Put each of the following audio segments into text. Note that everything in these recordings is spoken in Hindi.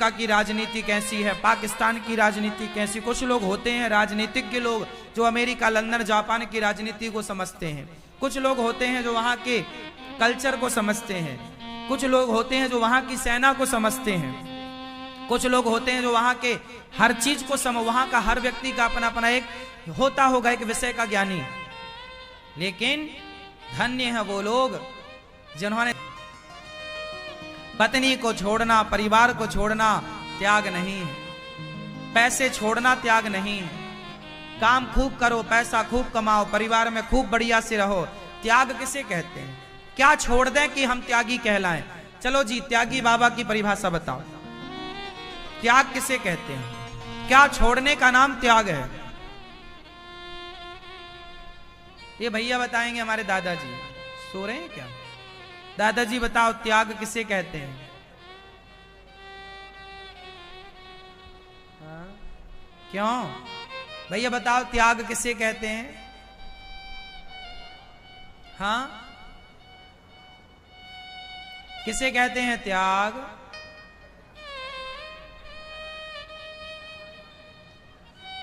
अमेरिका की राजनीति कैसी है, पाकिस्तान की राजनीति कैसी। कुछ लोग होते हैं राजनीतिज्ञ लोग जो अमेरिका, लंदन, जापान की राजनीति को समझते हैं। कुछ लोग होते हैं जो वहां के कल्चर को समझते हैं। कुछ लोग होते हैं जो वहां की सेना को समझते हैं। कुछ लोग होते हैं जो वहां के हर चीज को वहां का हर व्यक्ति का अपना अपना एक होता होगा एक विषय का ज्ञानी। लेकिन धन्य है वो लोग जिन्होंने पत्नी को छोड़ना, परिवार को छोड़ना त्याग नहीं है, पैसे छोड़ना त्याग नहीं है। काम खूब करो, पैसा खूब कमाओ, परिवार में खूब बढ़िया से रहो, त्याग किसे कहते हैं? क्या छोड़ दें कि हम त्यागी कहलाएं? चलो जी, त्यागी बाबा की परिभाषा बताओ, त्याग किसे कहते हैं? क्या छोड़ने का नाम त्याग है? ये भैया बताएंगे, हमारे दादाजी सो रहे हैं क्या? दादाजी बताओ, त्याग किसे कहते हैं? हाँ? क्यों भैया बताओ, त्याग किसे कहते हैं? हाँ, किसे कहते हैं त्याग?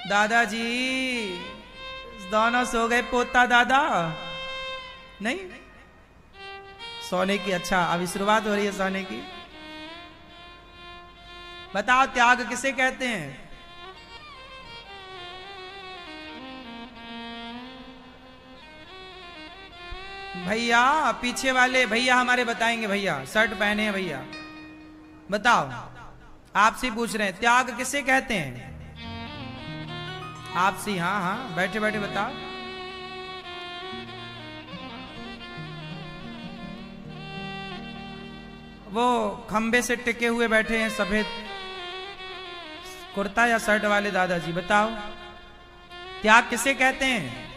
दादाजी दोनों सो गए, पोता दादा नहीं सोने की। अच्छा, अभी शुरुआत हो रही है सोने की। बताओ, त्याग किसे कहते हैं? भैया पीछे वाले भैया हमारे बताएंगे। भैया शर्ट पहने हैं भैया, बताओ, आपसे पूछ रहे हैं त्याग किसे कहते हैं? आपसे। हाँ हाँ, बैठे बैठे बताओ। वो खंबे से टिके हुए बैठे हैं सफेद कुर्ता या शर्ट वाले दादाजी, बताओ त्याग किसे कहते हैं?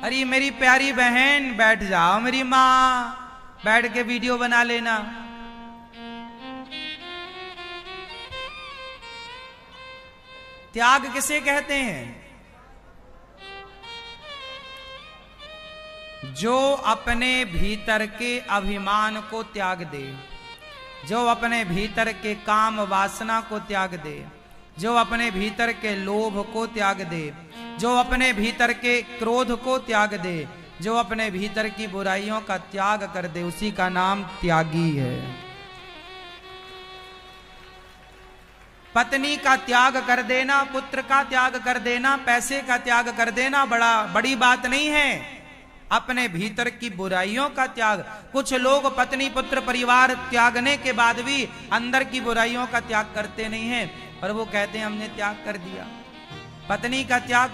अरे मेरी प्यारी बहन बैठ जाओ, मेरी माँ बैठ के वीडियो बना लेना। त्याग किसे कहते हैं? जो अपने भीतर के अभिमान को त्याग दे, जो अपने भीतर के काम वासना को त्याग दे, जो अपने भीतर के लोभ को त्याग दे, जो अपने भीतर के क्रोध को त्याग दे, जो अपने भीतर की बुराइयों का त्याग कर दे, उसी का नाम त्यागी है। पत्नी का त्याग कर देना, पुत्र का त्याग कर देना, पैसे का त्याग कर देना बड़ी बात नहीं है। अपने भीतर की बुराइयों का त्याग। कुछ लोग पत्नी, पुत्र, परिवार त्यागने के बाद भी अंदर की बुराइयों का त्याग करते नहीं हैं और वो कहते हैं हमने त्याग कर दिया। पत्नी का त्याग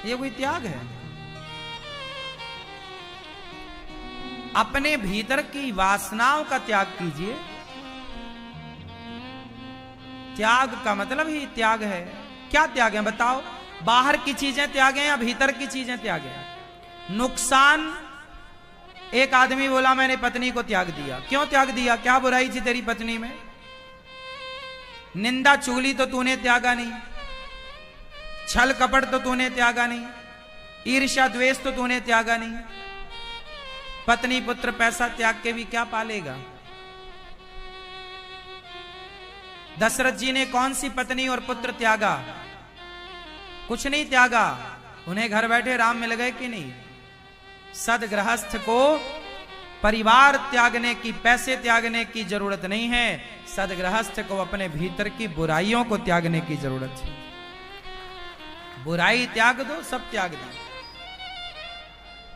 ये कोई त्याग है? अपने भीतर की वासनाओं का त्याग कीजिए। त्याग का मतलब ही त्याग है। क्या त्याग है बताओ? बाहर की चीजें त्यागें या भीतर की चीजें त्यागें? नुकसान। एक आदमी बोला मैंने पत्नी को त्याग दिया। क्यों त्याग दिया? क्या बुराई थी तेरी पत्नी में? निंदा चुगली तो तूने त्यागा नहीं, छल कपट तो तूने त्यागा नहीं, ईर्ष्या द्वेष तो तूने त्यागा नहीं। पत्नी पुत्र पैसा त्याग के भी क्या पालेगा? दशरथ जी ने कौन सी पत्नी और पुत्र त्यागा? कुछ नहीं त्यागा। उन्हें घर बैठे राम मिल गए कि नहीं? सदगृहस्थ को परिवार त्यागने की, पैसे त्यागने की जरूरत नहीं है। सदगृहस्थ को अपने भीतर की बुराइयों को त्यागने की जरूरत है। बुराई त्याग दो, सब त्याग दो।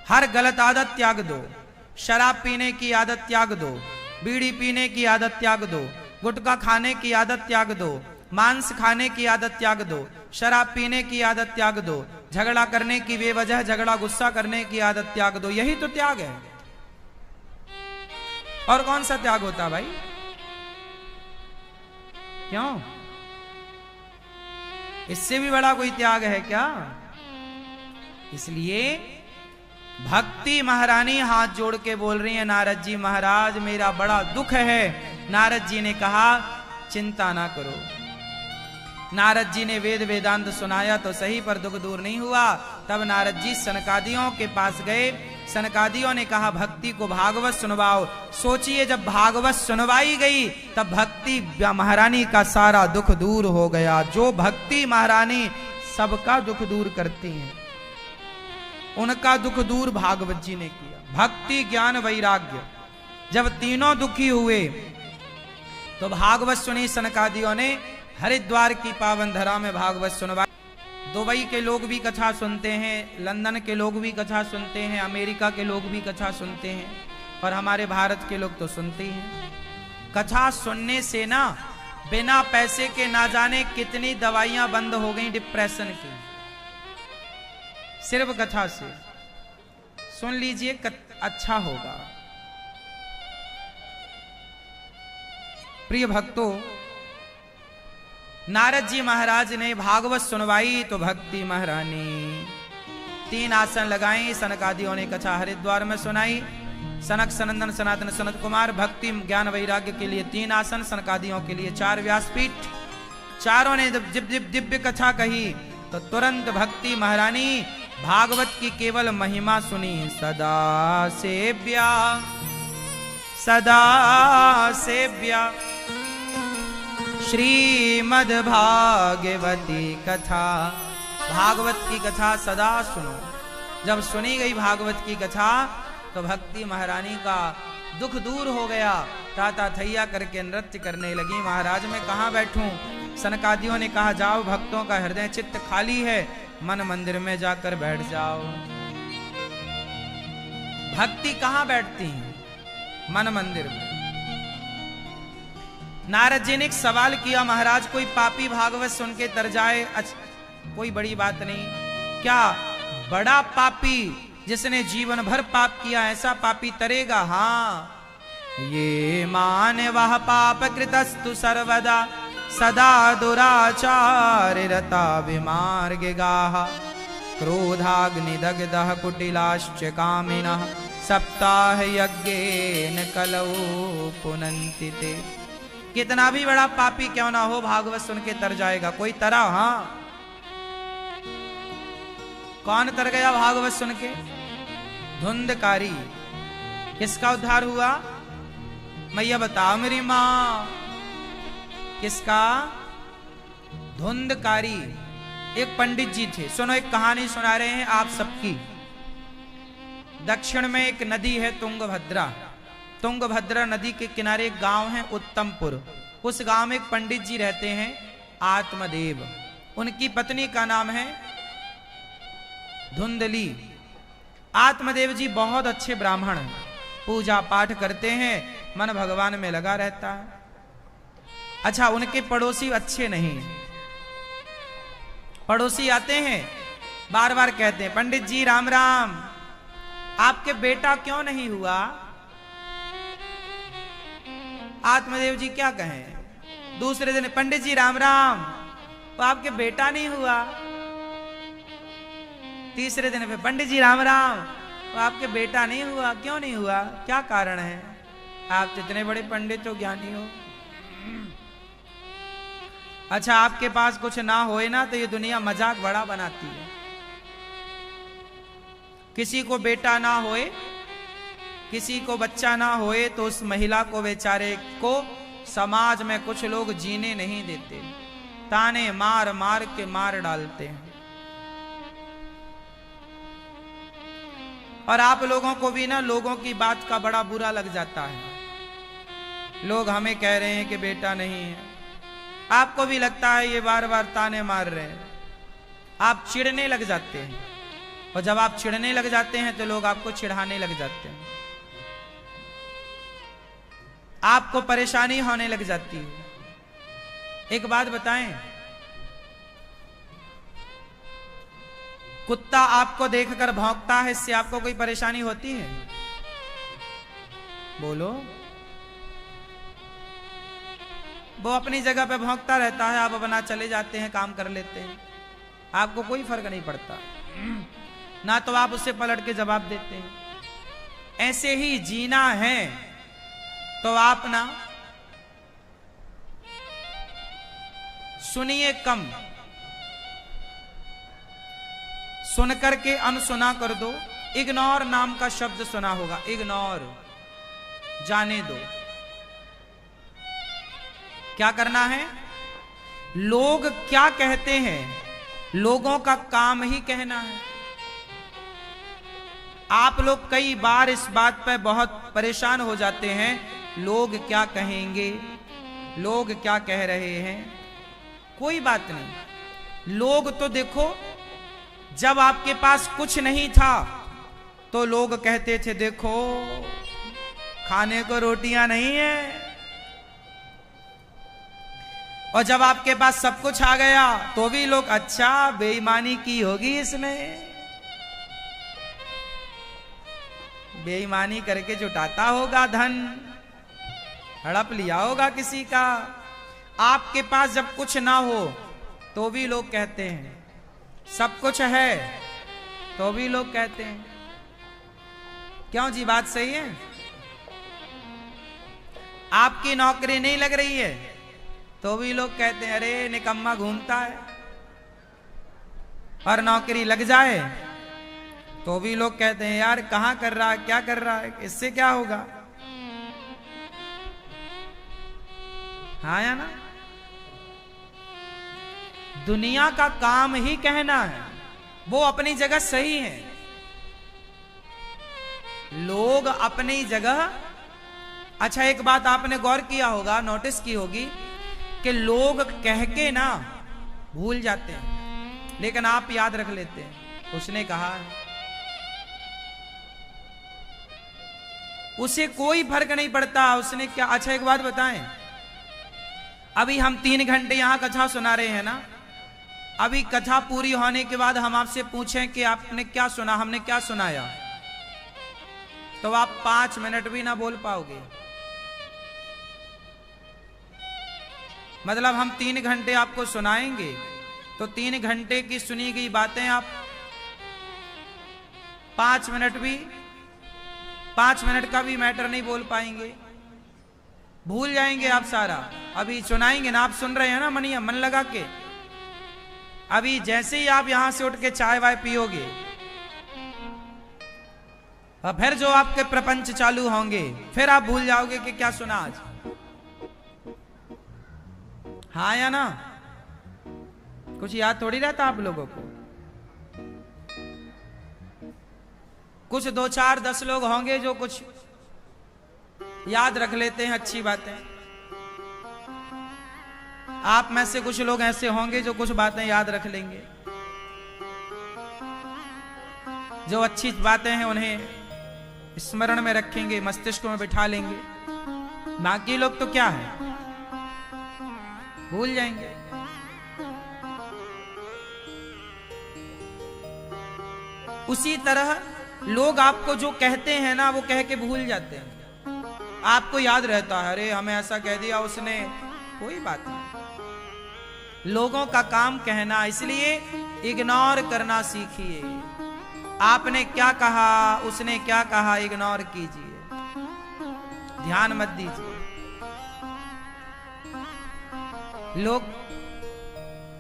हर गलत आदत त्याग दो। शराब पीने की आदत त्याग दो, बीड़ी पीने की आदत त्याग दो, गुटखा खाने की आदत त्याग दो, मांस खाने की आदत त्याग दो, शराब पीने की आदत त्याग दो, झगड़ा करने की, बेवजह झगड़ा गुस्सा करने की आदत त्याग दो। यही तो त्याग है। और कौन सा त्याग होता भाई? क्यों? इससे भी बड़ा कोई त्याग है क्या? इसलिए भक्ति महारानी हाथ जोड़ के बोल रही है, नारद जी महाराज मेरा बड़ा दुख है। नारद जी ने कहा चिंता ना करो। नारद जी ने वेद वेदांत सुनाया तो सही, पर दुख दूर नहीं हुआ। तब नारद जी सनकादियों के पास गए सनकादियों ने कहा भक्ति को भागवत सुनवाओ। सोचिए जब भागवत सुनवाई गई तब भक्ति महारानी का सारा दुख दूर हो गया। जो भक्ति महारानी सबका दुख दूर करती हैं, उनका दुख दूर भागवत जी ने किया। भक्ति ज्ञान वैराग्य, जब तीनों दुखी हुए तो भागवत सुनी सनकादियों ने। हरिद्वार की पावन धरा में भागवत सुनवाई। दुबई के लोग भी कथा सुनते हैं, लंदन के लोग भी कथा सुनते हैं, अमेरिका के लोग भी कथा सुनते हैं, और हमारे भारत के लोग तो सुनते ही हैं। कथा सुनने से ना बिना पैसे के ना जाने कितनी दवाइयां बंद हो गई डिप्रेशन की, सिर्फ कथा से। सुन लीजिए, अच्छा होगा। प्रिय भक्तों, नारद जी महाराज ने भागवत सुनवाई तो भक्ति महारानी 3 आसन लगाए। सनकादियों ने कथा हरिद्वार में सुनाई। सनक सनंदन सनातन सनत कुमार भक्ति ज्ञान वैराग्य के लिए 3 आसन, सनकादियों के लिए 4 व्यासपीठ। चारों ने जब दिव्य कथा कही तो तुरंत भक्ति महारानी भागवत की केवल महिमा सुनी। सदा सेव्या सदा सेव्या श्रीमद् भागवती कथा। भागवत की कथा सदा सुनो। जब सुनी गई भागवत की कथा तो भक्ति महारानी का दुख दूर हो गया। ताता थैया करके नृत्य करने लगी। महाराज मैं कहाँ बैठूं? सनकादियों ने कहा जाओ, भक्तों का हृदय चित्त खाली है, मन मंदिर में जाकर बैठ जाओ। भक्ति कहाँ बैठती है? मन मंदिर में। नारद जी ने एक सवाल किया, महाराज कोई पापी भागवत सुन के तर जाए, कोई बड़ी बात नहीं क्या? बड़ा पापी जिसने जीवन भर पाप किया, ऐसा पापी तरेगा? हाँ। ये मान वह पाप कृतस्तु सर्वदा सदा दुराचार रता विमार्ग गाह क्रोधाग्निदग्धः कुटिलाश्च कामिनः सप्ताह यज्ञेन कलौ पुनन्ति ते। कितना भी बड़ा पापी क्यों ना हो, भागवत सुन के तर जाएगा। कोई तरा? हाँ। कौन तर गया भागवत सुन के? धुंधकारी। किसका उद्धार हुआ? मैया बताओ मेरी मां, किसका? धुंधकारी। एक पंडित जी थे। सुनो, एक कहानी सुना रहे हैं आप सबकी। दक्षिण में एक नदी है तुंगभद्रा। तुंगभद्रा नदी के किनारे एक गांव है उत्तमपुर। उस गांव में एक पंडित जी रहते हैं, आत्मदेव। उनकी पत्नी का नाम है धुंधली। आत्मदेव जी बहुत अच्छे ब्राह्मण हैं, पूजा पाठ करते हैं, मन भगवान में लगा रहता है। अच्छा, उनके पड़ोसी अच्छे नहीं। पड़ोसी आते हैं, बार बार कहते हैं पंडित जी राम राम, आपके बेटा क्यों नहीं हुआ? आत्मदेव जी क्या कहें? दूसरे दिन पंडित जी राम राम, तो आपके बेटा नहीं हुआ। तीसरे दिन पे पंडित जी राम राम, तो आपके बेटा नहीं हुआ। क्यों नहीं हुआ? क्या कारण है? आप इतने बड़े पंडित हो, ज्ञानी हो। अच्छा, आपके पास कुछ ना होए ना तो ये दुनिया मजाक बड़ा बनाती है। किसी को बेटा ना होए, किसी को बच्चा ना होए तो उस महिला को, बेचारे को समाज में कुछ लोग जीने नहीं देते, ताने मार मार के मार डालते हैं। और आप लोगों को भी ना लोगों की बात का बड़ा बुरा लग जाता है। लोग हमें कह रहे हैं कि बेटा नहीं है, आपको भी लगता है ये बार बार ताने मार रहे हैं, आप चिढ़ने लग जाते हैं। और जब आप चिढ़ने लग जाते हैं तो लोग आपको चिढ़ाने लग जाते हैं, आपको परेशानी होने लग जाती है। एक बात बताएं, कुत्ता आपको देखकर भौंकता है, इससे आपको कोई परेशानी होती है? बोलो। वो अपनी जगह पे भौंकता रहता है, आप अपना चले जाते हैं, काम कर लेते हैं, आपको कोई फर्क नहीं पड़ता ना, तो आप उससे पलट के जवाब देते हैं। ऐसे ही जीना है तो आप ना सुनिए कम, सुन करके अनसुना कर दो, इग्नोर नाम का शब्द सुना होगा। इग्नोर, जाने दो। क्या करना है? लोग क्या कहते हैं, लोगों का काम ही कहना है। आप लोग कई बार इस बात पर बहुत परेशान हो जाते हैं, लोग क्या कहेंगे, लोग क्या कह रहे हैं। कोई बात नहीं। लोग तो देखो, जब आपके पास कुछ नहीं था तो लोग कहते थे देखो खाने को रोटियां नहीं है, और जब आपके पास सब कुछ आ गया तो भी लोग अच्छा बेईमानी की होगी इसने, बेईमानी करके जुटाता होगा धन, हड़प लिया होगा किसी का। आपके पास जब कुछ ना हो तो भी लोग कहते हैं, सब कुछ है तो भी लोग कहते हैं। क्यों जी, बात सही है? आपकी नौकरी नहीं लग रही है तो भी लोग कहते हैं अरे निकम्मा घूमता है, और नौकरी लग जाए तो भी लोग कहते हैं यार कहां कर रहा है, क्या कर रहा है, इससे क्या होगा। हाँ या ना? दुनिया का काम ही कहना है, वो अपनी जगह सही है। लोग अपनी जगह। अच्छा, एक बात आपने गौर किया होगा, नोटिस की होगी कि लोग कह के ना भूल जाते हैं, लेकिन आप याद रख लेते हैं उसने कहा है। उसे कोई फर्क नहीं पड़ता उसने क्या। अच्छा, एक बात बताएं, अभी हम 3 घंटे यहां कथा सुना रहे हैं ना, अभी कथा पूरी होने के बाद हम आपसे पूछें कि आपने क्या सुना, हमने क्या सुनाया, तो आप 5 मिनट भी ना बोल पाओगे। मतलब हम 3 घंटे आपको सुनाएंगे तो 3 घंटे की सुनी गई बातें आप 5 मिनट का भी मैटर नहीं बोल पाएंगे, भूल जाएंगे आप सारा। अभी सुनाएंगे ना, आप सुन रहे हैं ना मनिया, मन लगा के। अभी जैसे ही आप यहां से उठ के चाय वाय पियोगे, फिर जो आपके प्रपंच चालू होंगे, फिर आप भूल जाओगे कि क्या सुना आज। हाँ या ना? कुछ याद थोड़ी रहता आप लोगों को। कुछ 2 4 10 लोग होंगे जो कुछ याद रख लेते हैं अच्छी बातें। आप में से कुछ लोग ऐसे होंगे जो कुछ बातें याद रख लेंगे, जो अच्छी बातें हैं उन्हें स्मरण में रखेंगे, मस्तिष्क में बिठा लेंगे। बाकी लोग तो क्या है, भूल जाएंगे। उसी तरह लोग आपको जो कहते हैं ना, वो कह के भूल जाते हैं। आपको याद रहता है अरे हमें ऐसा कह दिया उसने, कोई बात नहीं। लोगों का काम कहना, इसलिए इग्नोर करना सीखिए। आपने क्या कहा, उसने क्या कहा, इग्नोर कीजिए, ध्यान मत दीजिए। लोग,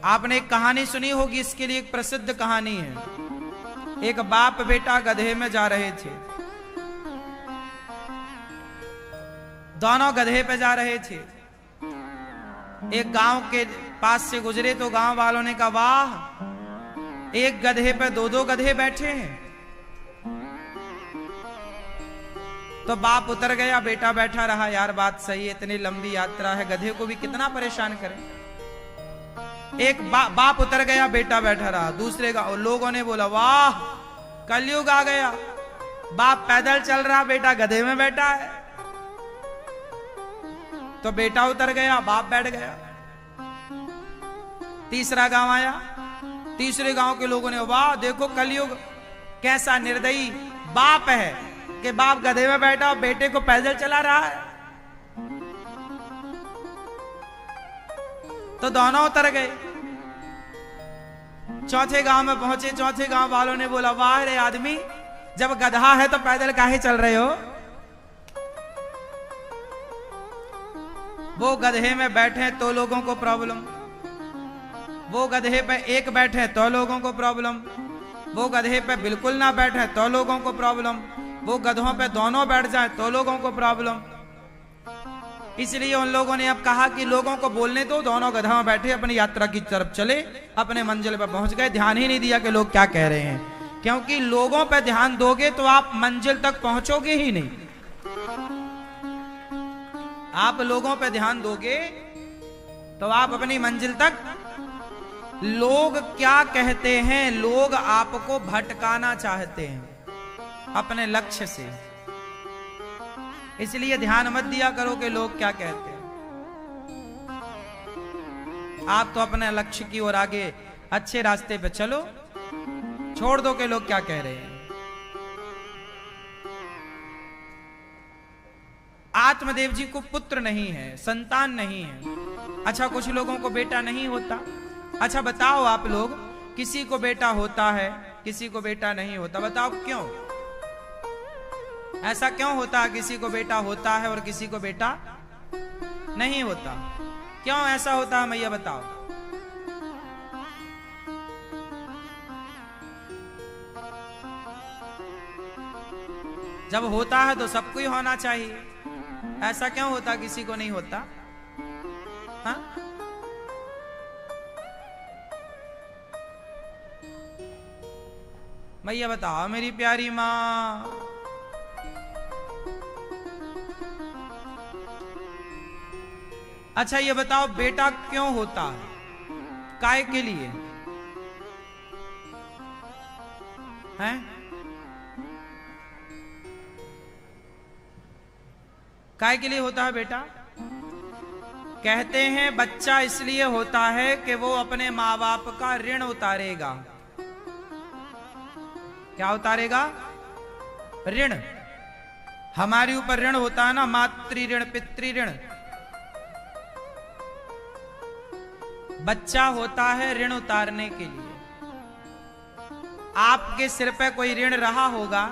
आपने एक कहानी सुनी होगी, इसके लिए एक प्रसिद्ध कहानी है। एक बाप बेटा गधे में जा रहे थे, दोनों गधे पे जा रहे थे। एक गांव के पास से गुजरे तो गांव वालों ने कहा वाह, एक गधे पे 2-2 गधे बैठे हैं। तो बाप उतर गया, बेटा बैठा रहा। यार बात सही है, इतनी लंबी यात्रा है, गधे को भी कितना परेशान करें। एक बाप उतर गया, बेटा बैठा रहा। दूसरे गांव लोगों ने बोला वाह कलयुग आ गया, बाप पैदल चल रहा, बेटा गधे में बैठा है। तो बेटा उतर गया, बाप बैठ गया। तीसरा गांव आया, तीसरे गांव के लोगों ने वाह देखो कलयुग कैसा निर्दयी बाप है कि बाप गधे में बैठा और बेटे को पैदल चला रहा है। तो दोनों उतर गए। चौथे गांव में पहुंचे, चौथे गांव वालों ने बोला वाह रे आदमी, जब गधा है तो पैदल काहे चल रहे हो। वो गधे में बैठे तो लोगों को प्रॉब्लम, वो गधे पे एक बैठे तो लोगों को प्रॉब्लम, वो गधे पे बिल्कुल ना बैठे तो लोगों को प्रॉब्लम, वो गधों पे दोनों बैठ जाए तो लोगों को प्रॉब्लम। इसलिए उन लोगों ने अब कहा कि लोगों को बोलने दो, दोनों गधा बैठे अपनी यात्रा की तरफ चले, अपने मंजिल पर पहुंच गए। ध्यान ही नहीं दिया कि लोग क्या कह रहे हैं, क्योंकि लोगों पर ध्यान दोगे तो आप मंजिल तक पहुंचोगे ही नहीं। आप लोगों पर ध्यान दोगे तो आप अपनी मंजिल तक, लोग क्या कहते हैं, लोग आपको भटकाना चाहते हैं अपने लक्ष्य से। इसलिए ध्यान मत दिया करो कि लोग क्या कहते हैं। आप तो अपने लक्ष्य की ओर आगे अच्छे रास्ते पे चलो, छोड़ दो कि लोग क्या कह रहे हैं। आत्मदेव जी को पुत्र नहीं है, संतान नहीं है। अच्छा, कुछ लोगों को बेटा नहीं होता। अच्छा बताओ आप लोग, किसी को बेटा होता है, किसी को बेटा नहीं होता, बताओ क्यों? ऐसा क्यों होता है किसी को बेटा होता है और किसी को बेटा नहीं होता? क्यों ऐसा होता है मैया बताओ? जब होता है तो सबको ही होना चाहिए, ऐसा क्यों होता किसी को नहीं होता? हाँ? मैया बताओ मेरी प्यारी माँ। अच्छा ये बताओ बेटा क्यों होता है, काय के लिए हैं? काय के लिए होता है बेटा? कहते हैं बच्चा इसलिए होता है कि वो अपने माँ बाप का ऋण उतारेगा। क्या उतारेगा? ऋण। हमारे ऊपर ऋण होता है ना, मातृ ऋण, पितृ ऋण। बच्चा होता है ऋण उतारने के लिए। आपके सिर पे कोई ऋण रहा होगा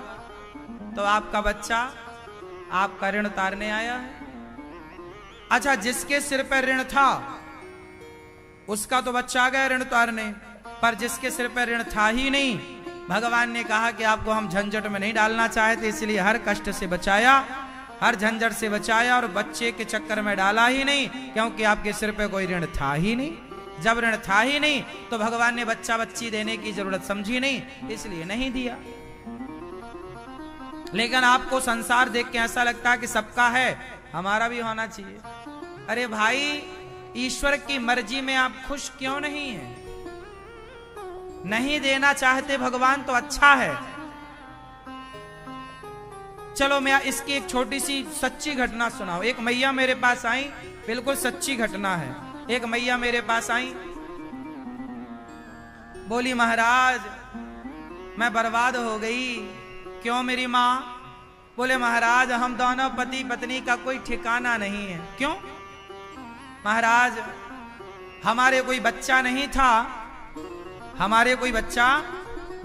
तो आपका बच्चा आपका ऋण उतारने आया है। अच्छा, जिसके सिर पे ऋण था उसका तो बच्चा आ गया ऋण उतारने, पर जिसके सिर पे ऋण था ही नहीं, भगवान ने कहा कि आपको हम झंझट में नहीं डालना चाहते, इसलिए हर कष्ट से बचाया, हर झंझट से बचाया और बच्चे के चक्कर में डाला ही नहीं, क्योंकि आपके सिर पे कोई ऋण था ही नहीं। जब ऋण था ही नहीं तो भगवान ने बच्चा बच्ची देने की जरूरत समझी नहीं, इसलिए नहीं दिया। लेकिन आपको संसार देख के ऐसा लगता है कि सबका है, हमारा भी होना चाहिए। अरे भाई, ईश्वर की मर्जी में आप खुश क्यों नहीं हैं? नहीं देना चाहते भगवान तो अच्छा है। चलो मैं इसकी एक छोटी सी सच्ची घटना सुनाऊं। एक मैया मेरे पास आई, बिल्कुल सच्ची घटना है। एक मैया मेरे पास आई, बोली महाराज मैं बर्बाद हो गई। क्यों मेरी माँ? बोले महाराज हम दोनों पति पत्नी का कोई ठिकाना नहीं है। क्यों? महाराज हमारे कोई बच्चा नहीं था, हमारे कोई बच्चा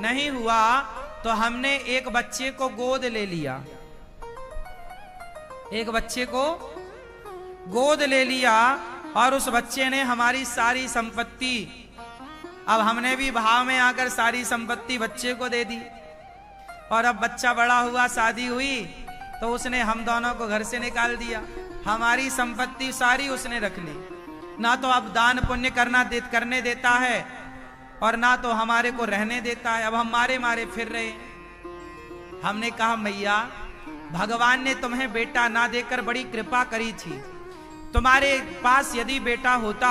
नहीं हुआ तो हमने एक बच्चे को गोद ले लिया, एक बच्चे को गोद ले लिया और उस बच्चे ने हमारी सारी संपत्ति, अब हमने भी भाव में आकर सारी संपत्ति बच्चे को दे दी। और अब बच्चा बड़ा हुआ, शादी हुई तो उसने हम दोनों को घर से निकाल दिया, हमारी संपत्ति सारी उसने रख ली। ना तो अब दान पुण्य करने देता है और ना तो हमारे को रहने देता है। अब हम मारे मारे फिर रहे। हमने कहा मैया भगवान ने तुम्हें बेटा ना देकर बड़ी कृपा करी थी, तुम्हारे पास यदि बेटा होता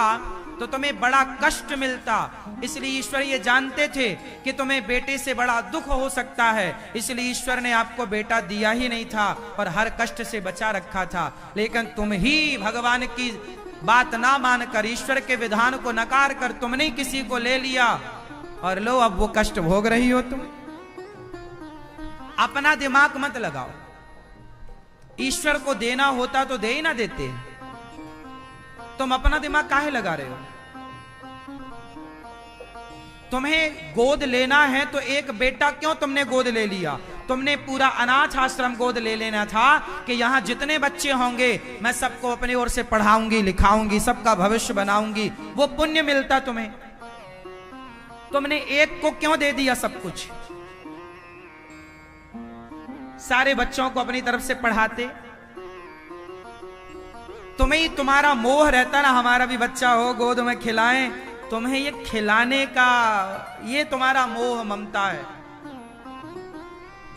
तो तुम्हें बड़ा कष्ट मिलता, इसलिए ईश्वर ये जानते थे कि तुम्हें बेटे से बड़ा दुख हो सकता है, इसलिए ईश्वर ने आपको बेटा दिया ही नहीं था और हर कष्ट से बचा रखा था। लेकिन तुम ही भगवान की बात ना मानकर, ईश्वर के विधान को नकार कर तुमने किसी को ले लिया और लो अब वो कष्ट भोग रही हो तुम। अपना दिमाग मत लगाओ, ईश्वर को देना होता तो दे ही ना देते, तुम अपना दिमाग काहे लगा रहे हो? तुम्हें गोद लेना है तो एक बेटा क्यों तुमने गोद ले लिया? तुमने पूरा अनाथ आश्रम गोद ले लेना था कि यहां जितने बच्चे होंगे मैं सबको अपनी ओर से पढ़ाऊंगी, लिखाऊंगी, सबका भविष्य बनाऊंगी, वो पुण्य मिलता तुम्हें। तुमने एक को क्यों दे दिया सब कुछ? सारे बच्चों को अपनी तरफ से पढ़ाते। तुम्हें तुम्हारा मोह रहता ना, हमारा भी बच्चा हो, गोद में खिलाएं। तुम्हें ये खिलाने का ये तुम्हारा मोह ममता है।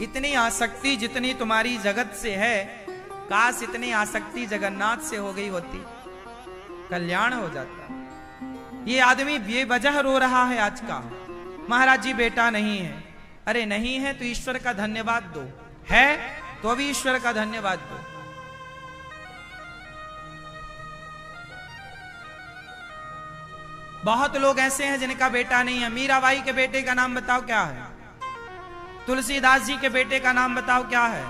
इतनी आसक्ति जितनी तुम्हारी जगत से है, काश इतनी आसक्ति जगन्नाथ से हो गई होती, कल्याण हो जाता। ये आदमी बेवजह रो रहा है आज का, महाराज जी बेटा नहीं है। अरे नहीं है तो ईश्वर का धन्यवाद दो, है तो भी ईश्वर का धन्यवाद दो। बहुत लोग ऐसे हैं जिनका बेटा नहीं है। मीराबाई के बेटे का नाम बताओ क्या है? तुलसीदास जी के बेटे का नाम बताओ क्या है?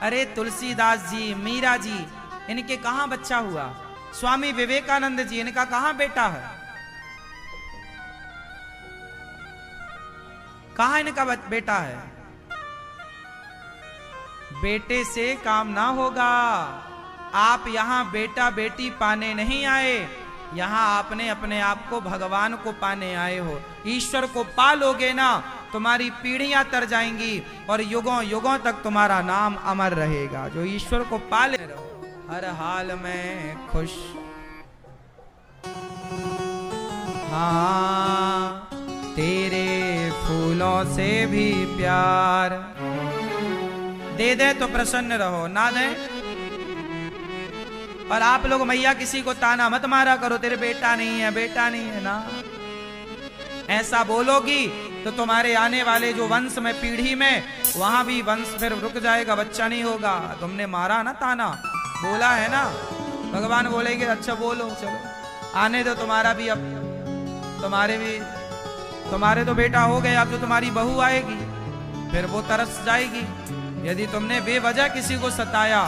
अरे तुलसीदास जी, मीरा जी, इनके कहां बच्चा हुआ? स्वामी विवेकानंद जी, इनका कहां बेटा है? कहां इनका बेटा है? बेटे से काम ना होगा। आप यहां बेटा बेटी पाने नहीं आए, यहां आपने अपने आप को भगवान को पाने आए हो। ईश्वर को पा लोगे ना, तुम्हारी पीढ़ियां तर जाएंगी और युगों युगों तक तुम्हारा नाम अमर रहेगा। जो ईश्वर को पा ले रहो, हर हाल में खुश। हाँ, तेरे फूलों से भी प्यार दे दे तो प्रसन्न रहो, ना दे। और आप लोग मैया किसी को ताना मत मारा करो, तेरे बेटा नहीं है, बेटा नहीं है ना। ऐसा बोलोगी तो तुम्हारे आने वाले जो वंश में, पीढ़ी में, वहां भी वंश फिर रुक जाएगा, बच्चा नहीं होगा। तुमने मारा ना ताना, बोला है ना, भगवान बोलेंगे अच्छा बोलो, चलो आने दो तुम्हारा भी। अब तुम्हारे तो बेटा हो गए, अब जो तुम्हारी बहू आएगी फिर वो तरस जाएगी। यदि तुमने बेवजह किसी को सताया,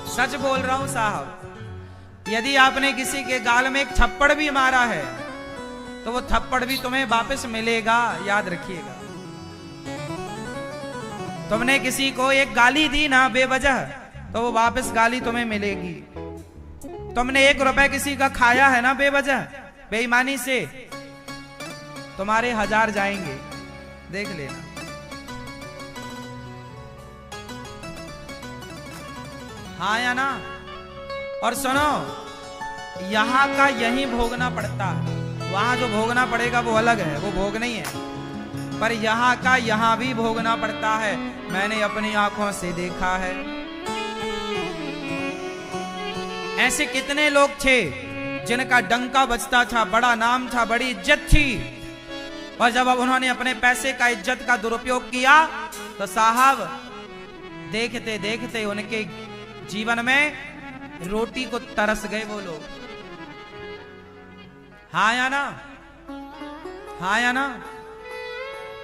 सच बोल रहा हूं साहब, यदि आपने किसी के गाल में एक थप्पड़ भी मारा है तो वो थप्पड़ भी तुम्हें वापस मिलेगा, याद रखिएगा। तुमने किसी को एक गाली दी ना बेवजह, तो वो वापस गाली तुम्हें मिलेगी। तुमने 1 रुपए किसी का खाया है ना बेवजह, बेईमानी से, तुम्हारे 1000 जाएंगे, देख लेना। हाँ या ना? और सुनो, यहां का यहीं भोगना पड़ता है, वहां जो भोगना पड़ेगा वो अलग है, वो भोग नहीं है। पर यहां का यहां भी भोगना पड़ता है, मैंने अपनी आंखों से देखा है। ऐसे कितने लोग थे जिनका डंका बजता था, बड़ा नाम था, बड़ी इज्जत थी, और जब अब उन्होंने अपने पैसे का, इज्जत का दुरुपयोग किया तो साहब देखते देखते उनके जीवन में रोटी को तरस गए वो लोग। हाँ या ना? हाँ या ना?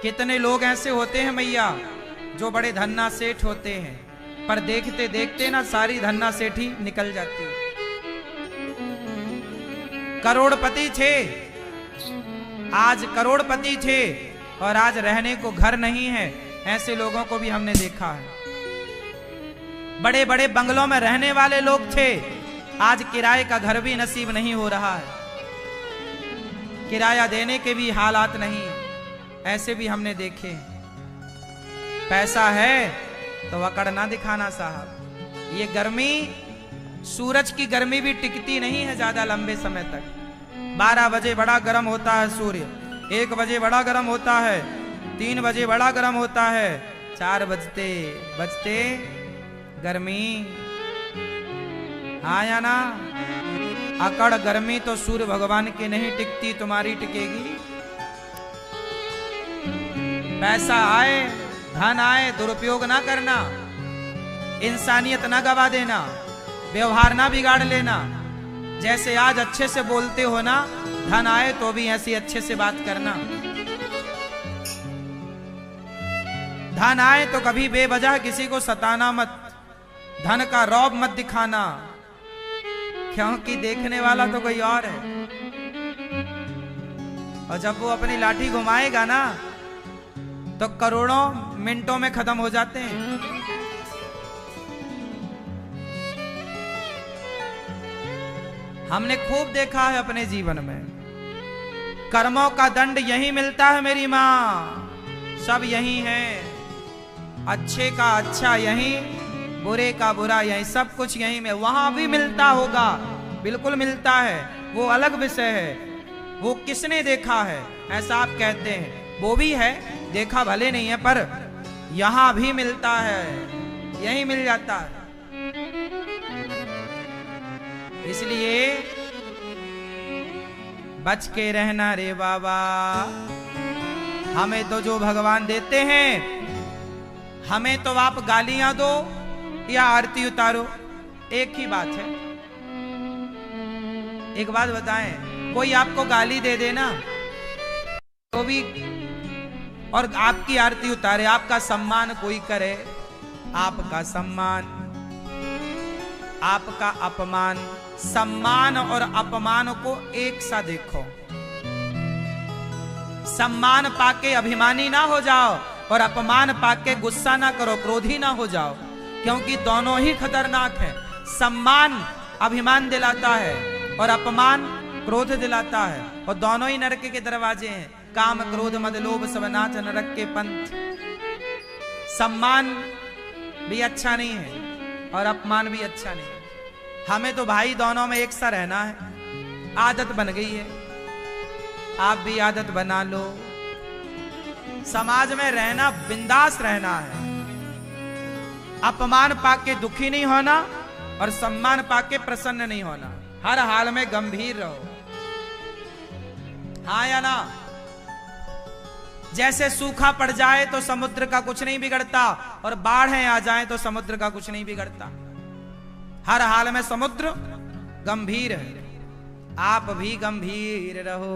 कितने लोग ऐसे होते हैं मैया जो बड़े धन्ना सेठ होते हैं, पर देखते देखते ना सारी धन्ना सेठी निकल जाती है। करोड़पति थे, आज करोड़पति थे और आज रहने को घर नहीं है। ऐसे लोगों को भी हमने देखा है। बड़े बड़े बंगलों में रहने वाले लोग थे, आज किराए का घर भी नसीब नहीं हो रहा है, किराया देने के भी हालात नहीं। ऐसे भी हमने देखे। पैसा है तो अकड़ ना दिखाना साहब। ये गर्मी, सूरज की गर्मी भी टिकती नहीं है ज्यादा लंबे समय तक। 12 बजे बड़ा गर्म होता है सूर्य, 1 बजे बड़ा गर्म होता है, 3 बजे बड़ा गर्म होता है, 4 बजते बजते गर्मी। हाँ या ना? अकड़ गर्मी तो सूर्य भगवान की नहीं टिकती, तुम्हारी टिकेगी। पैसा आए, धन आए, दुरुपयोग ना करना, इंसानियत ना गवा देना, व्यवहार ना बिगाड़ लेना। जैसे आज अच्छे से बोलते हो ना, धन आए तो भी ऐसी अच्छे से बात करना। धन आए तो कभी बेवजह किसी को सताना मत, धन का रौब मत दिखाना, क्योंकि देखने वाला तो कोई और है। और जब वो अपनी लाठी घुमाएगा ना तो करोड़ों मिनटों में खत्म हो जाते हैं। हमने खूब देखा है अपने जीवन में। कर्मों का दंड यही मिलता है मेरी मां, सब यही है। अच्छे का अच्छा यहीं, बुरे का बुरा यहीं, सब कुछ यहीं में। वहां भी मिलता होगा, बिल्कुल मिलता है, वो अलग विषय है। वो किसने देखा है ऐसा आप कहते हैं, वो भी है, देखा भले नहीं है, पर यहां भी मिलता है, यहीं मिल जाता है। इसलिए बच के रहना रे बाबा। हमें तो जो भगवान देते हैं, हमें तो आप गालियां दो या आरती उतारो, एक ही बात है। एक बात बताएं, कोई आपको गाली दे देना तो भी, और आपकी आरती उतारे, आपका सम्मान कोई करे, आपका सम्मान, आपका अपमान, सम्मान और अपमान को एक सा देखो। सम्मान पाके अभिमानी ना हो जाओ और अपमान पाके गुस्सा ना करो, क्रोधी ना हो जाओ, क्योंकि दोनों ही खतरनाक है। सम्मान अभिमान दिलाता है और अपमान क्रोध दिलाता है, और दोनों ही नरक के दरवाजे हैं। काम क्रोध मद लोभ सब नाच नरक के पंथ। सम्मान भी अच्छा नहीं है और अपमान भी अच्छा नहीं है। हमें तो भाई दोनों में एक सा रहना है, आदत बन गई है, आप भी आदत बना लो। समाज में रहना, बिंदास रहना है, अपमान पाके दुखी नहीं होना और सम्मान पाके प्रसन्न नहीं होना, हर हाल में गंभीर रहो। हाँ या ना? जैसे सूखा पड़ जाए तो समुद्र का कुछ नहीं बिगड़ता, और बाढ़ें आ जाएं तो समुद्र का कुछ नहीं बिगड़ता, हर हाल में समुद्र गंभीर है। आप भी गंभीर रहो।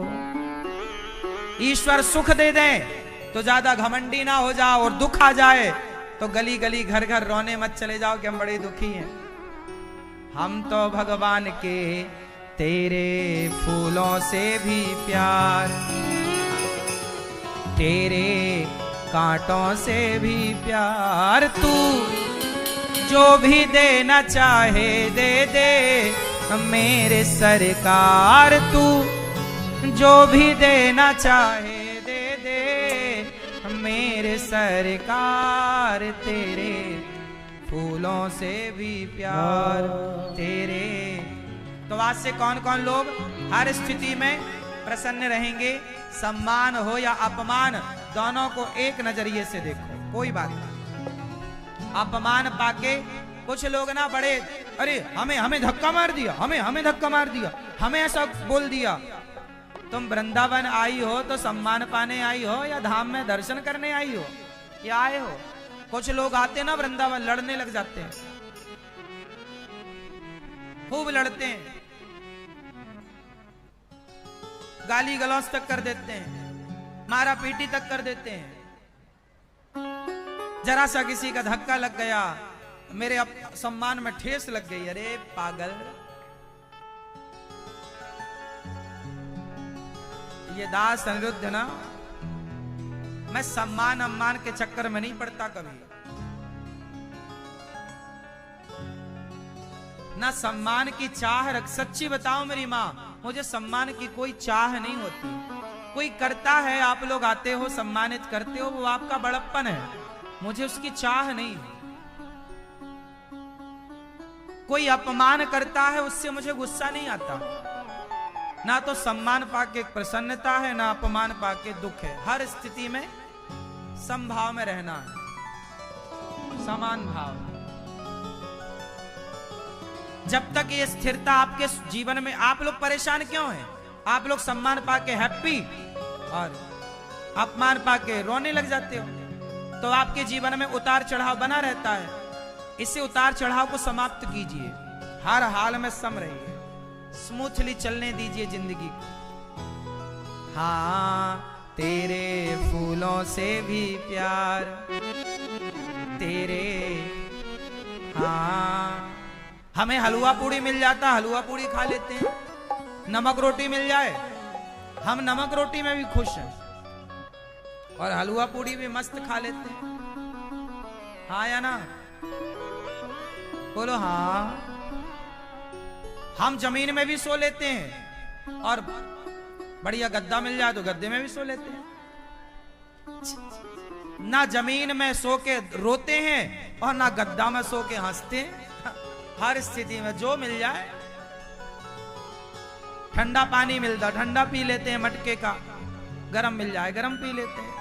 ईश्वर सुख दे दें तो ज्यादा घमंडी ना हो जाओ, और दुख आ जाए तो गली गली घर घर रोने मत चले जाओ कि हम बड़े दुखी हैं। हम तो भगवान के तेरे फूलों से भी प्यार, तेरे कांटों से भी प्यार, तू जो भी देना चाहे दे दे मेरे सरकार, तू जो भी देना चाहे दे दे मेरे सरकार, तेरे फूलों से भी प्यार, तेरे। तो आज से कौन कौन लोग हर स्थिति में प्रसन्न रहेंगे? सम्मान हो या अपमान, दोनों को एक नजरिए से देखो, कोई बात नहीं। अपमान पाके कुछ लोग ना बड़े, अरे हमें धक्का मार दिया, हमें धक्का मार दिया, हमें ऐसा बोल दिया। तुम वृंदावन आई हो तो सम्मान पाने आई हो या धाम में दर्शन करने आई हो, या आए हो? कुछ लोग आते ना वृंदावन, लड़ने लग जाते हैं, खूब लड़ते हैं, गाली गलौज तक कर देते हैं, मारा पीटी तक कर देते हैं। जरा सा किसी का धक्का लग गया, मेरे सम्मान में ठेस लग गई, अरे पागल, ये दास अनिरुद्ध ना, मैं सम्मान अम्मान के चक्कर में नहीं पड़ता कभी, ना सम्मान की चाह रख। सच्ची बताओ मेरी माँ, मुझे सम्मान की कोई चाह नहीं होती। कोई करता है, आप लोग आते हो सम्मानित करते हो, वो आपका बड़प्पन है, मुझे उसकी चाह नहीं है। कोई अपमान करता है, उससे मुझे गुस्सा नहीं आता। ना तो सम्मान पाके प्रसन्नता है, ना अपमान पाके दुख है। हर स्थिति में समभाव में रहना है, समान भाव। जब तक ये स्थिरता आपके जीवन में, आप लोग परेशान क्यों हैं? आप लोग सम्मान पाके हैप्पी और अपमान पाके रोने लग जाते हो, तो आपके जीवन में उतार चढ़ाव बना रहता है। इसे उतार चढ़ाव को समाप्त कीजिए, हर हाल में सम रहिए, स्मूथली चलने दीजिए जिंदगी को। हाँ, तेरे फूलों से भी प्यार, तेरे, हाँ, हमें हलवा पूड़ी मिल जाता, हलवा पूड़ी खा लेते हैं। नमक रोटी मिल जाए, हम नमक रोटी में भी खुश हैं, और हलवा पूड़ी भी मस्त खा लेते हैं। हाँ या ना? बोलो हाँ। हम जमीन में भी सो लेते हैं, और बढ़िया गद्दा मिल जाए तो गद्दे में भी सो लेते हैं। ना जमीन में सो के रोते हैं और ना गद्दा में सो के हंसते हैं। हर स्थिति में जो मिल जाए, ठंडा पानी मिलता ठंडा पी लेते हैं मटके का, गरम मिल जाए गरम पी लेते हैं,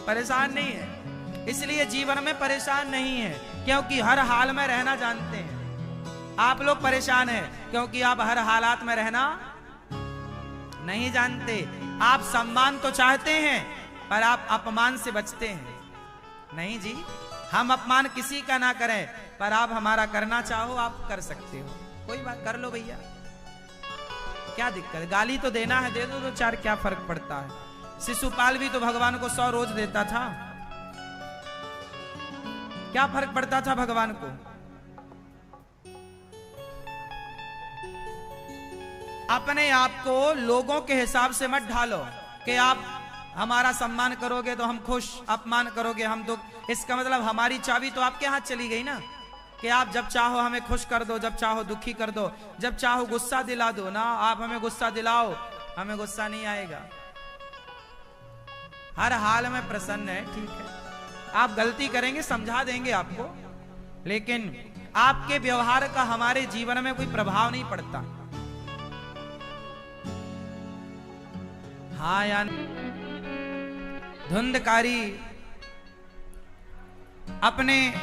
परेशान नहीं है। इसलिए जीवन में परेशान नहीं है, क्योंकि हर हाल में रहना जानते हैं। आप लोग परेशान हैं क्योंकि आप हर हालात में रहना नहीं जानते। आप सम्मान तो चाहते हैं पर आप अपमान से बचते हैं। नहीं जी, हम अपमान किसी का ना करें, पर आप हमारा करना चाहो आप कर सकते हो। कोई बात, कर लो भैया, क्या दिक्कत है? गाली तो देना है, दे दो तो चार, क्या फर्क पड़ता है? शिशुपाल भी तो भगवान को 100 रोज देता था, क्या फर्क पड़ता था भगवान को? अपने आप को लोगों के हिसाब से मत ढालो कि आप हमारा सम्मान करोगे तो हम खुश, अपमान करोगे हम दुख। इसका मतलब हमारी चाबी तो आपके हाथ चली गई ना, कि आप जब चाहो हमें खुश कर दो, जब चाहो दुखी कर दो, जब चाहो गुस्सा दिला दो ना। आप हमें गुस्सा दिलाओ, हमें गुस्सा नहीं आएगा। हर हाल में प्रसन्न है, ठीक है। आप गलती करेंगे समझा देंगे आपको, लेकिन आपके व्यवहार का हमारे जीवन में कोई प्रभाव नहीं पड़ता। हाँ यार, धुंधकारी अपने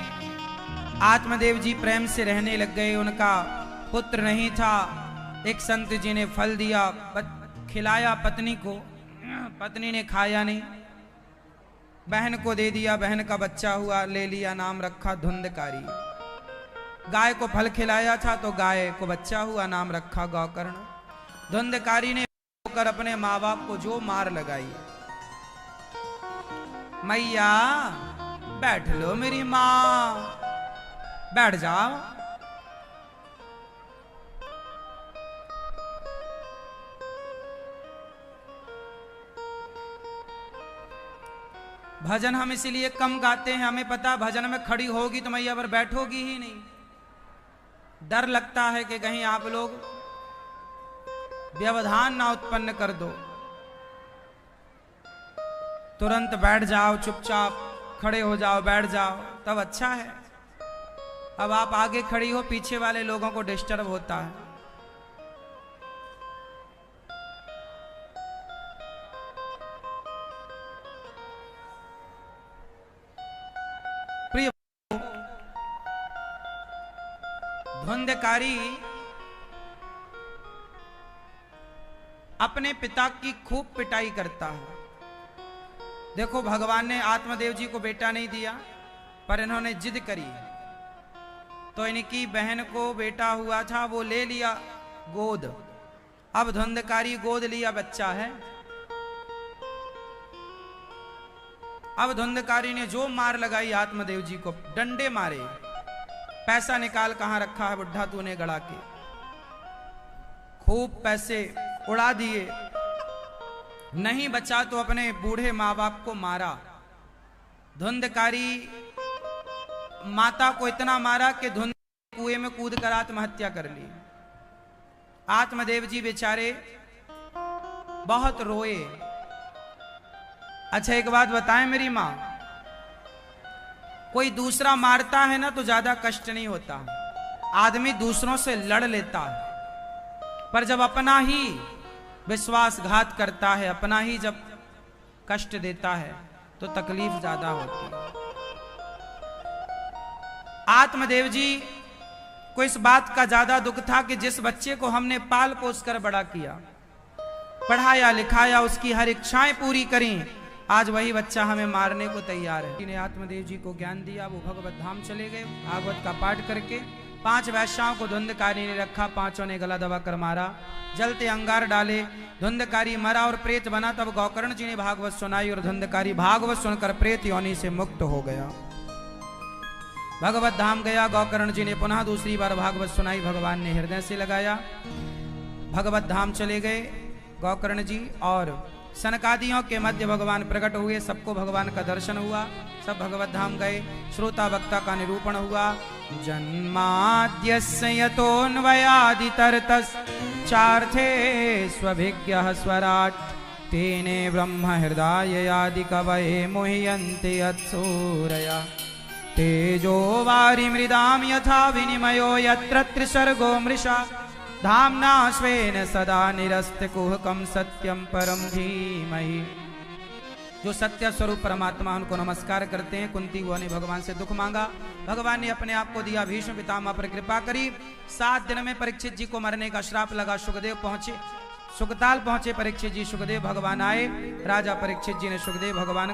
आत्मदेव जी प्रेम से रहने लग गए। उनका पुत्र नहीं था। एक संत जी ने फल दिया, खिलाया पत्नी को, पत्नी ने खाया नहीं, बहन को दे दिया, बहन का बच्चा हुआ, ले लिया, नाम रखा धुंधकारी। गाय को फल खिलाया था तो गाय को बच्चा हुआ, नाम रखा गौकर्ण। धुंधकारी ने होकर अपने माँ बाप को जो मार लगाई। मैया बैठ लो मेरी माँ, बैठ जाओ। भजन हम इसीलिए कम गाते हैं, हमें पता भजन में खड़ी होगी तो मैया पर बैठोगी ही नहीं। डर लगता है कि कहीं आप लोग व्यवधान ना उत्पन्न कर दो। तुरंत बैठ जाओ, चुपचाप खड़े हो जाओ, बैठ जाओ, तब अच्छा है। अब आप आगे खड़ी हो, पीछे वाले लोगों को डिस्टर्ब होता है। प्रिय धुंधकारी अपने पिता की खूब पिटाई करता है। देखो, भगवान ने आत्मदेव जी को बेटा नहीं दिया, पर इन्होंने जिद करी तो इनकी बहन को बेटा हुआ था, वो ले लिया गोद। अब धुंधकारी गोद लिया बच्चा है। अब धुंधकारी ने जो मार लगाई आत्मदेव जी को, डंडे मारे। पैसा निकाल कहां रखा है बुढ़ा तूने गड़ा के, खूब पैसे उड़ा दिए। नहीं बचा तो अपने बूढ़े माँ बाप को मारा। धुंधकारी माता को इतना मारा कि धुंध कुएं में कूद कर आत्महत्या कर ली। आत्मदेव जी बेचारे बहुत रोए। अच्छा एक बात बताएं मेरी माँ, कोई दूसरा मारता है ना तो ज्यादा कष्ट नहीं होता, आदमी दूसरों से लड़ लेता है। पर जब अपना ही विश्वासघात करता है, अपना ही जब कष्ट देता है तो तकलीफ ज्यादा होती है। आत्मदेव जी को इस बात का ज्यादा दुख था कि जिस बच्चे को हमने पाल पोस कर बड़ा किया, पढ़ाया लिखाया, उसकी हर इच्छाएं पूरी करी, आज वही बच्चा हमें मारने को तैयार है। जिन्हें आत्मदेव जी को ज्ञान दिया वो भगवत धाम चले गए। भागवत का पाठ करके 5 वैश्याओं को धुंधकारी ने रखा, 5 ने गला दबा कर मारा, जलते अंगार डाले। धुंधकारी मरा और प्रेत बना। तब गौकर्ण जी ने भागवत सुनाई और धुंधकारी भागवत सुनकर प्रेत योनि से मुक्त हो गया। भगवत धाम गया। गौकर्ण जी ने पुनः दूसरी बार भागवत सुनाई, भगवान ने हृदय से लगाया। भगवत धाम चले गए गौकर्ण जी, और सनकादियों के मध्य भगवान प्रकट हुए। सबको भगवान का दर्शन हुआ, सब भगवत धाम गए। श्रोता वक्ता का निरूपण हुआ। जन्माद्यस्य यतोऽन्वयादितरतश्चार्थे स्वभिज्ञः स्वराट् तेने ब्रह्म हृदय आदि कवये मुह्यन्ते यत्सूरया तेजो वारि मृदाम यथा विनिमयो यत्र त्रिसर्गो मृषा धाम्ना स्वेन सदा निरस्तकुहकं सत्यं परम धीमहि। जो सत्य स्वरूप परमात्मा उनको नमस्कार करते हैं। कुंती हुआ ने भगवान से दुख मांगा, भगवान ने अपने आप को दिया, भीष्म पितामह पर कृपा करी। 7 दिन में परीक्षित जी को मरने का श्राप लगा। सुखदेव पहुंचे, सुखताल पहुंचे परीक्षित जी, सुखदेव भगवान आए। राजा परीक्षित जी ने सुखदेव भगवान